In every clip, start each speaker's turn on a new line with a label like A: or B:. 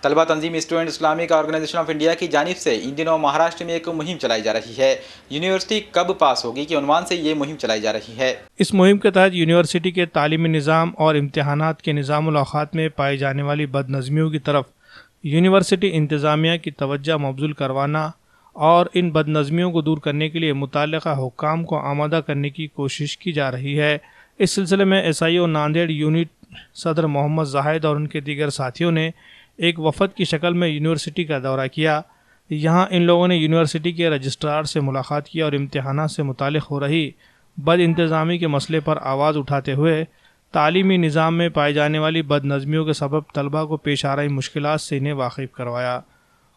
A: طلبہ تنظیم student Islamic organization of India کی جانب سے ان دنوں مہاراشٹر میں ایک مہم چلائی جا رہی ہے۔ یونیورسٹی کب پاس ہوگی کے عنوان سے یہ مہم چلائی جا رہی ہے۔
B: اس مہم کے تحت یونیورسٹی کے تعلیمی نظام اور امتحانات کے نظام الاوقات میں پائی جانے والی بد نظمیوں کی طرف یونیورسٹی انتظامیہ کی توجہ مبذول کروانا اور ان بد نظمیوں کو دور کرنے کے لیے متعلقہ حکام کو آمادہ کرنے کی کوشش کی جا رہی ہے۔ اس سلسلے میں S I O Nanded unit صدر محمد زاہد اور ان کے دیگر ساتھیوں نے ایک وفد کی شکل میں یونیورسٹی کا دورہ کیا۔ یہاں ان لوگوں نے یونیورسٹی کے رجسٹرار سے ملاقات کی اور امتحانات سے متعلق ہو رہی بد انتظامی کے مسئلے پر آواز اٹھاتے ہوئے تعلیمی نظام میں پائی جانے والی بد نظمیوں کے سبب طلبہ کو پیش آ رہی مشکلات سے انہیں واقف کروایا۔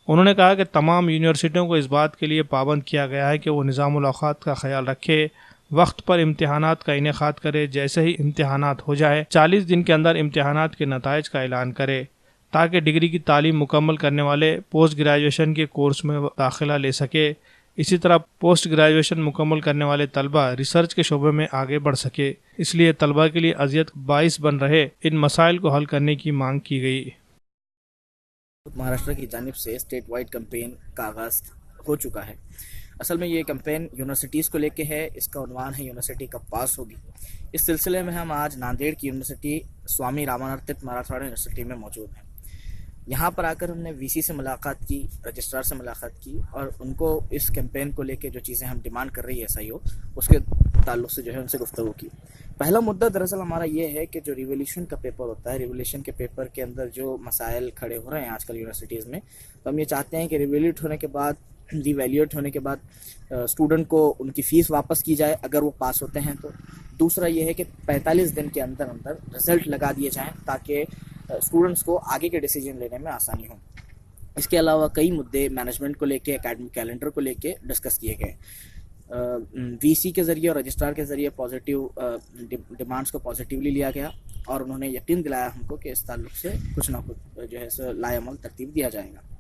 B: انہوں نے کہا کہ تمام یونیورسٹیوں کو اس بات کے لیے پابند کیا گیا ہے کہ وہ نظام الاوقات کا خیال رکھے، وقت پر امتحانات کا انعقاد کرے، جیسے ہی امتحانات ہو جائے 40 دن کے اندر امتحانات کے نتائج کا اعلان کرے تاکہ ڈگری کی تعلیم مکمل کرنے والے پوسٹ گریجویشن کے کورس میں داخلہ لے سکے۔ اسی طرح پوسٹ گریجویشن مکمل کرنے والے طلبہ ریسرچ کے شعبے میں آگے بڑھ سکے۔ اس لیے طلبہ کے لیے اذیت باعث بن رہے ان مسائل کو حل کرنے کی مانگ کی گئی۔
C: مہاراشٹر کی جانب سے اسٹیٹ وائڈ کیمپین کا آغاز ہو چکا ہے۔ اصل میں یہ کیمپین یونیورسٹیز کو لے کے ہے، اس کا عنوان ہے یونیورسٹی کب پاس ہوگی۔ اس سلسلے میں ہم آج ناندیڑ کی یونیورسٹی سوامی رامانرتت مراٹھواڑا یونیورسٹی میں موجود ہیں۔ یہاں پر آ کر ہم نے وی سی سے ملاقات کی، رجسٹرار سے ملاقات کی اور ان کو اس کیمپین کو لے کے جو چیزیں ہم ڈیمانڈ کر رہی ہے ایس آئی او، اس کے تعلق سے جو ہے ان سے گفتگو کی۔ پہلا مدعا دراصل ہمارا یہ ہے کہ جو ریولیوشن کا پیپر ہوتا ہے، ریولیوشن کے پیپر کے اندر جو مسائل کھڑے ہو رہے ہیں آج کل یونیورسٹیز میں، تو ہم یہ چاہتے ہیں کہ ریویلیوٹ ہونے کے بعد، ری ویلیویٹ ہونے کے بعد اسٹوڈنٹ کو ان کی فیس واپس کی جائے اگر وہ پاس ہوتے ہیں تو۔ دوسرا یہ ہے کہ 45 دن کے اندر رزلٹ لگا دیے جائیں تاکہ اسٹوڈنٹس کو آگے کے ڈیسیجن لینے میں آسانی ہو۔ اس کے علاوہ کئی مدعے مینجمنٹ کو لے کے، اکیڈمک کیلنڈر کو لے کے ڈسکس کیے گئے۔ وی سی کے ذریعے اور رجسٹرار کے ذریعے پازیٹیو ڈیمانڈس کو پازیٹیولی لیا گیا اور انہوں نے یقین دلایا ہم کو کہ اس تعلق سے کچھ نہ کچھ جو ہے سو لائے عمل ترتیب دیا جائے گا۔